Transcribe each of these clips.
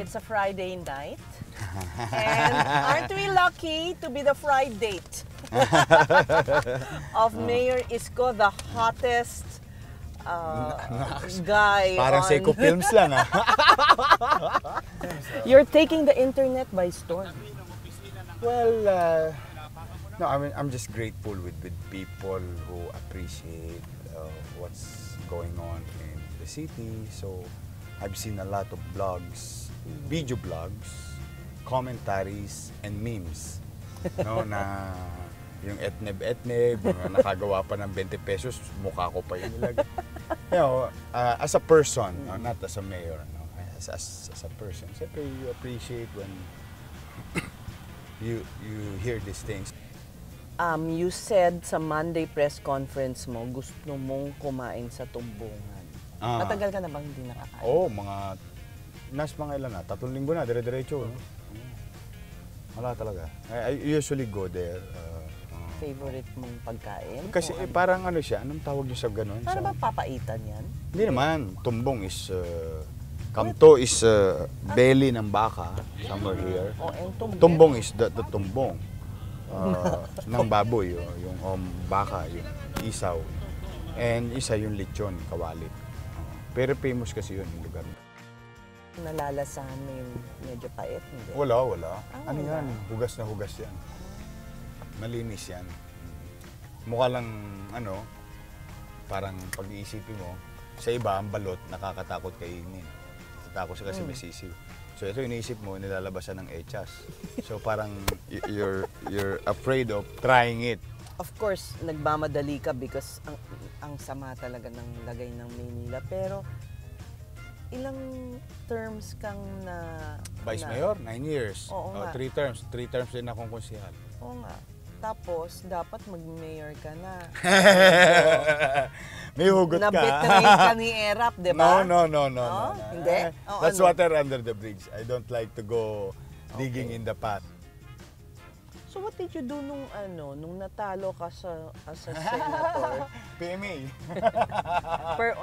It's a Friday night. And aren't we lucky to be the Friday date of Mayor Isko, the hottest guy Parang on... Seiko Films lang, ah. You're taking the internet by storm. Well, no, I mean, I'm just grateful with people who appreciate what's going on in the city. So I've seen a lot of blogs, video blogs, commentaries, and memes. No, na yung etneb, nakagawa pa ng 20 pesos, mukha ko pa yun nilagay. You know, as a person, no, not as a mayor, no, as a person, siyempre you appreciate when you hear these things. You said sa Monday press conference mo, gusto mong kumain sa Tumbungan. Matagal ka na bang hindi nakakain? Oo, mga ilan na, 3 linggo na, dire-diretso. No? Wala talaga. I usually go there. Favorite mong pagkain? Kasi parang ano siya, anong tawag niyo sa ganun? Para ba papaitan yan? Hindi naman, tumbong is, kamto is belly ng baka, somewhere here. Tumbong is the tumbong ng baboy, yung baka, yung isaw. And isa yung lechon, kawalit. Pero famous kasi yun yung lugar. Nalalasahan mo yung medyo pait? Hindi? Wala. Ano yan? Hugas na hugas yan. Malinis yan. Mukha lang, parang pag-iisipin mo, sa iba, ang balot, nakakatakot kainin. Takot siya kasi may sisiw. So ito, iniisip mo, nilalabasan ng echas. So parang you're afraid of trying it. Of course, nagmamadali ka because ang sama talaga ng lagay ng Maynila. Pero ilang terms kang Vice Mayor? 9 years. Oo nga. 3 terms. 3 terms din akong konsehal. Oo nga. Tapos, dapat mag-mayor ka na. May hugot ka. Na-betray ka ni Erap, di ba? No. Hindi? That's water under the bridge. I don't like to go digging in the pot. So what did you do nung natalo ka as a senator? PMA.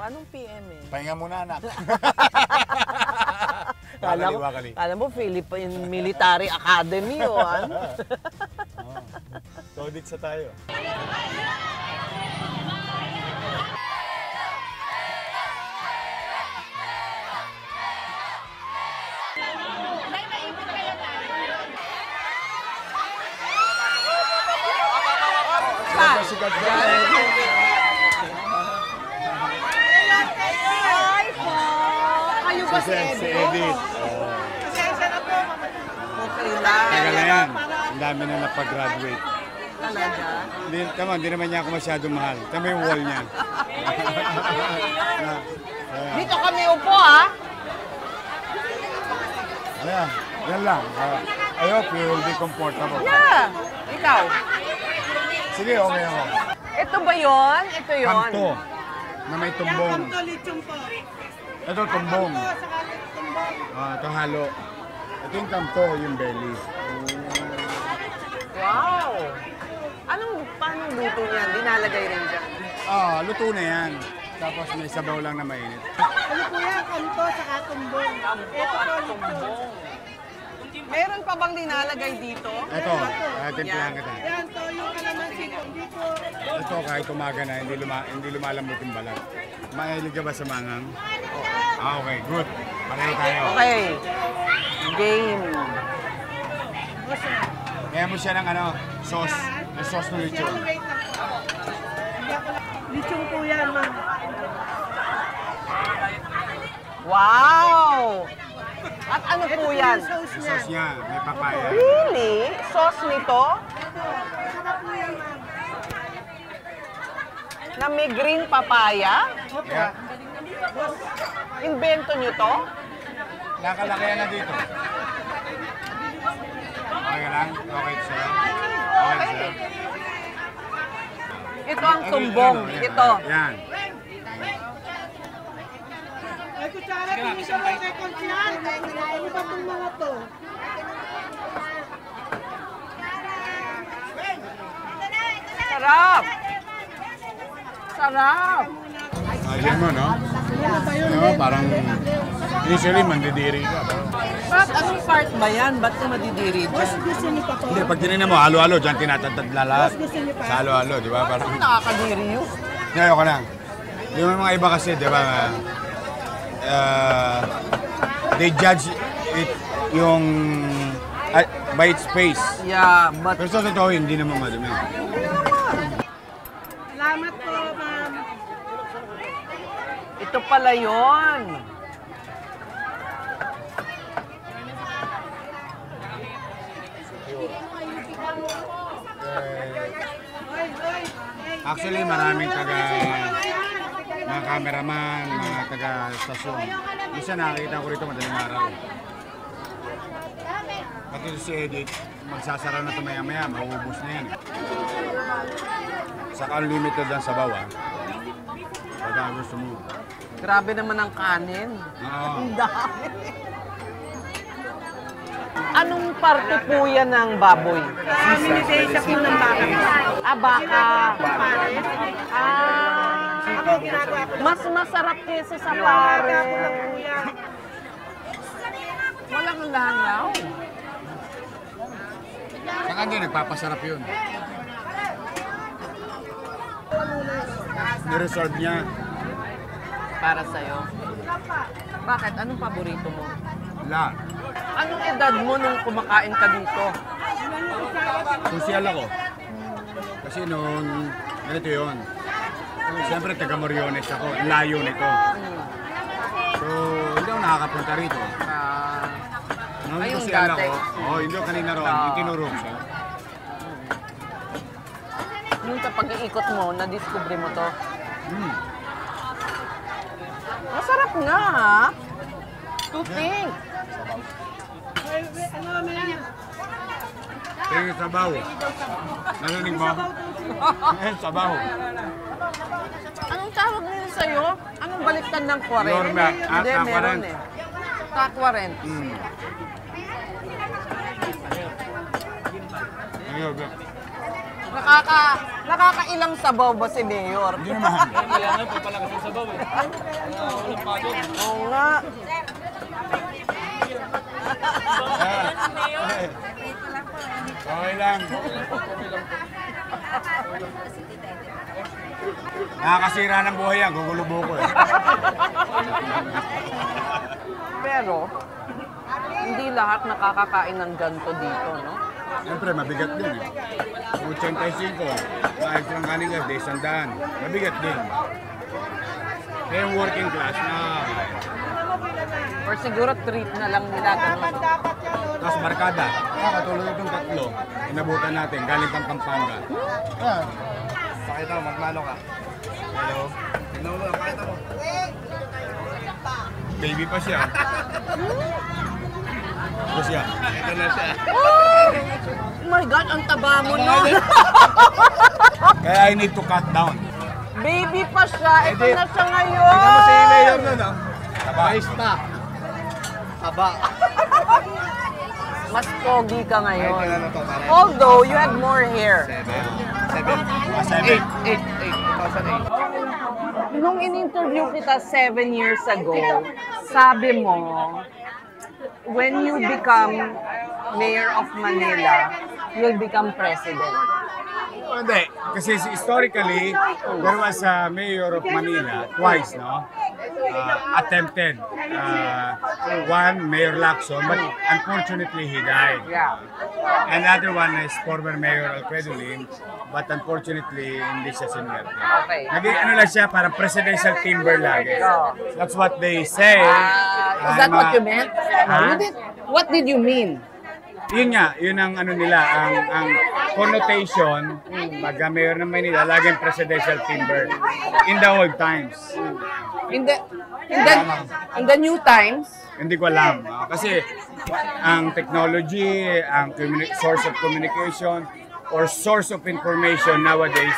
Anong PMA? Pahinga muna, anak. Wakali. Alam mo, Philippine Military Academy o ano? Todit sa tayo. Hi po! Kayo ba si Edith? Pasensya na po. Okay lang. Tagal na yan. Ang dami na napag-graduate. Talaga? Hindi naman niya ako masyado mahal. Tama yung wall niya. Dito kami upo, ha? Ayan, yan lang. I hope you will be comfortable. Yeah. Ikaw? Sige, okay ako. Ito ba yun? Ito yun? Kamto na may tumbong. Ito tumbong. Ito halo. Ito yung kamto, yung belly. Wow! Paano luto niyan? Dinalagay rin dyan? Luto na yan. Tapos may sabaw lang na mainit. Ano po yan? Kamto saka tumbong. Ito po tumbong. Meron pa bang dinalagay dito? Ito, timplahan kita. Yan, to yung kalamansi dito. Ito kahit umaga na, hindi lumalambot yung balat. Mahilig ka ba sa mangang? Okay, good. Pareho tayo. Okay. Game. Kaya mo siya ng sauce. May sauce ng lechon. Lichong po yan, ma'am. Wow! At ano po yan? Sauce May niya. sauce niya, may papaya. Really? Sauce nito? Sarap po yan, ma'am. Na may green papaya? Yeah. Invento nyo to? Nakalakayan na dito. Okay lang? Okay sa'yo? Okay sa'yo? Ito ang tumbong. Ito. Yan. Ay, kutsara, tingin mo kay Konsyal. Ano ba itong mga to? Sarap! Sarap! Ayun mo, no? Parang Usually, mandidiri ka. Ba't anong part ba yan? Ba't ka madidiri dyan? Gusto niyo pa po. Hindi, pag tinignan mo, halo-halo, dyan tinatagtad na lahat. Gusto niyo pa. Sa halo-halo, di ba? Parang, Ano nakakadiri yun? ngayon ka lang. Yung mga iba kasi, di ba, they judge it yung by its face. Yeah, but Pero sa totoo, hindi naman madumi. Salamat po, ma'am. ito pala yun. Actually, maraming mga cameraman, mga taga-stasyon. Isa nakakita ko rito madaling araw. Pati si Edith, magsasara na ito maya-maya, mauubos na yan. Saka unlimited lang sa bawa. Pagka gusto mo. Grabe naman ang kanin. Oo. Ang dami. Anong parte po yan ng baboy? Minidesa po ng baka. Ah, baka. Pares. Ako ginagawa ko. Mas masarap kesa sa Pare. pare. Ako lang po yan. Walang langaw. Saka hindi, nagpapasarap yun. Nireserve niya. Para sa'yo. Bakit? Anong paborito mo? Lahat. Anong edad mo nung kumakain ka dito? Social ako. Kasi noon, ganito yun. Siyempre, taga Moriones ako. Layo nito. So, hindi ako nakakapunta rito. Noon Ayun social dati. ako. Oo, hindi ako kanina ron. Itinuro ko siya. Yung sa pag-iikot mo, na-discover mo to. Masarap nga, ha? To think. Ano, may Tingin sa sabaw. Narinig mo? Sabaw. Anong tawag nila sa'yo? Anong baliktad ng 40? Yorme. Hindi, meron eh. Takwarent. Nakakailang sabaw ba si Mayor? Hindi naman. Oo nga. Okay lang. Nakakasira ng buhay yan. Gugulubo ko eh. Pero, hindi lahat nakakakain ng ganito dito, no? Siyempre, mabigat din eh. 85. Kahit lang kanila, 100. Mabigat din. Kaya yung working class na Or siguro treat na lang nila. Ganun. tapos barkada. Katulad itong tatlo. Inabutan natin. Galing pang Pampanga. Pakita mo, magmano ka? Hello? Tignan mo, pakita mo. Baby pa siya. Ito siya. Ito na siya. Oh my God, ang taba mo nun. Kaya I need to cut down. Baby pa siya. Ito na siya ngayon. Tignan mo si Mayor nun, no? Taba. Pa. Haba. Mas pogi ka Kahit ngayon. kailan na to, pare. Although, you had more hair. 7. 2008. Nung in-interview kita 7 years ago, sabi mo, when you become mayor of Manila, you'll become president. Hindi. Kasi historically, there was a mayor of Manila twice, no? Attempted. One, Mayor Lacson, but unfortunately he died. Yeah. Another one is former Mayor Alfredolin, but unfortunately hindi siya sinwerte. Okay. Naging ano lang siya, parang presidential timber lagi. That's what they say. Is that what you meant? Ha? What did you mean? Yun nga, yun ang ano nila, ang connotation pag mayor ng Manila, laging presidential timber in the old times. In the new times, Hindi ko alam. Kasi ang technology, ang source of communication, or source of information nowadays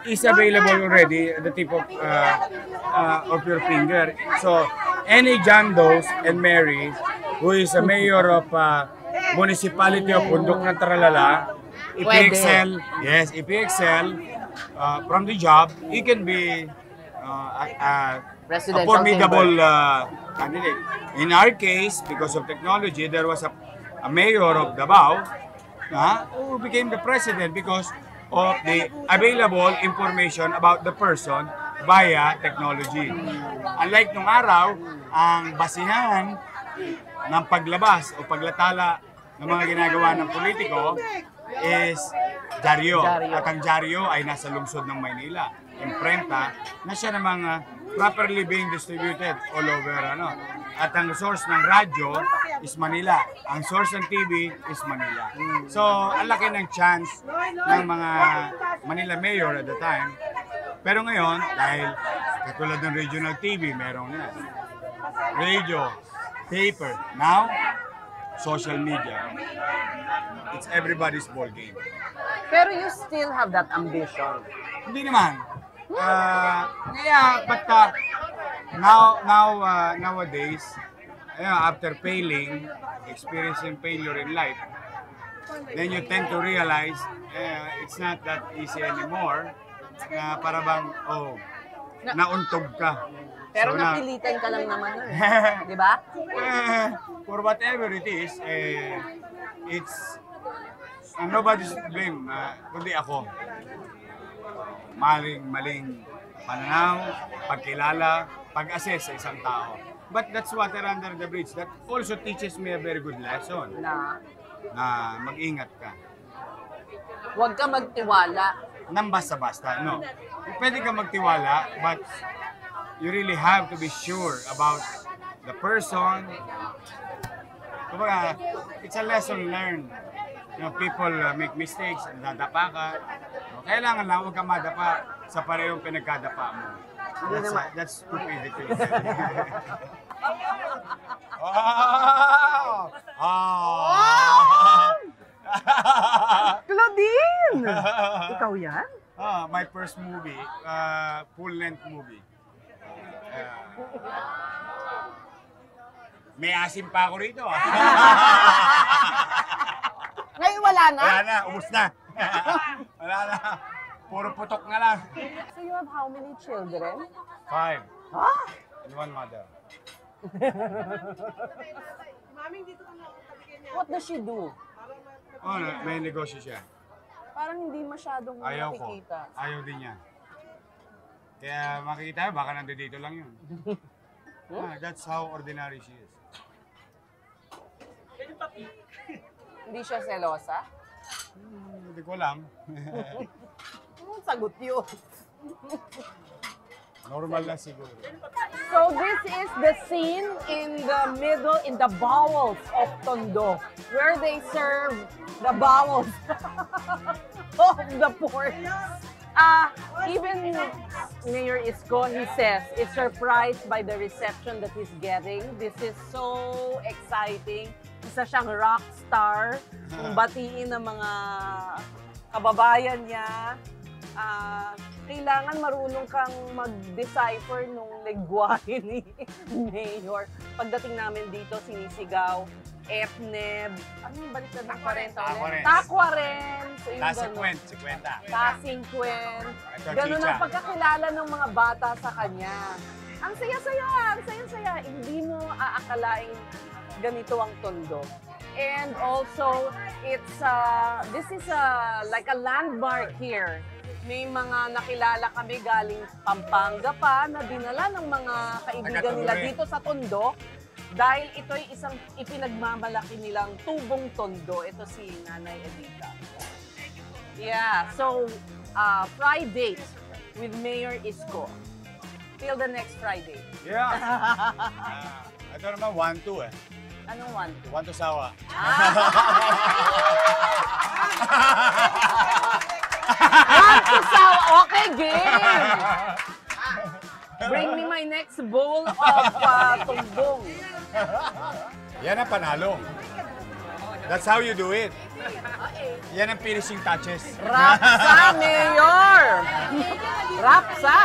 is available already at the tip of your finger. So, any John Does and Mary who is a mayor of municipality of Bundok ng Tralala, if he excel, yes, if he excel from the job, he can be Presidential formidable chamber. candidate. In our case, because of technology, there was a mayor of Davao who became the president because of the available information about the person via technology. Unlike nung araw, ang basihan ng paglabas o paglatala ng mga ginagawa ng politiko is dyaryo. At ang dyaryo ay nasa lungsod ng Maynila. Imprenta na siya namang properly being distributed all over. At ang source ng radyo is Manila. Ang source ng TV is Manila. So, ang laki ng chance ng mga Manila mayor at the time. Pero ngayon, dahil katulad ng regional TV, merong yan. Radio, paper, now, social media. It's everybody's ball game. Pero you still have that ambition. Hindi naman. But nowadays, after failing, experiencing failure in life, then you tend to realize it's not that easy anymore. Para bang, nauntog ka. Pero So, napilitan ka lang naman nun. Di ba? For whatever it is, it's nobody's to blame, kundi ako. Maling pananaw, pagkilala, pag-assess sa isang tao. But that's water under the bridge. That also teaches me a very good lesson. Na mag-ingat ka. Huwag ka magtiwala. Nang basta-basta, no. Pwede ka magtiwala, but you really have to be sure about the person. Kumbaga, it's a lesson learned. People make mistakes, nadapa ka. Kailangan lang huwag ka madapa sa parehong pinagkadapa mo. That's stupidity. Claudine! Ikaw yan? My first movie, full-length movie. May asim pa ako rito. Ngayon wala na? Wala na, ubos na. Wala na. Puro putok na lang. So you have how many children? 5. Ah! And 1 mother. What does she do? May negosyo siya. Parang hindi masyadong Ayaw ko. nakikita. Ayaw din niya. Kaya makikita baka nandito lang yun. That's how ordinary she is. Hindi siya selosa? Hindi ko alam. Anong sagot yun? Normal na siguro. So this is the scene in the middle, in the bowels of Tondo, where they serve the bowels of the pork. Even Mayor Isko, he says, is surprised by the reception that he's getting. This is so exciting. Isa siyang rock star. Kung batiin ng mga kababayan niya, kailangan marunong kang mag-decipher nung lengguwahe ni Mayor. Pagdating namin dito, sinisigaw, Epneb, ano yung balik na ng 40 ulit? Taquaren. So yung gano'n. 50. Tasingkwen. Ganun ang pagkakilala ng mga bata sa kanya. Ang saya-saya, ang saya-saya. Hindi mo aakalain ganito ang Tondo. And also, this is like a landmark here. May mga nakilala kami galing Pampanga pa na dinala ng mga kaibigan nila dito sa Tondo dahil ito'y isang ipinagmamalaki nilang tubong Tondo. Ito si Nanay Edita. Yeah, so Friday with Mayor Isko. Till the next Friday. Yeah. Ito naman 1-2 eh. Anong 1? 1 to sawa. Okay, game! Bring me my next bowl of tumbong. Yan ang panalo. That's how you do it. Yan ang finishing touches. Rapsa, Mayor! Rapsa!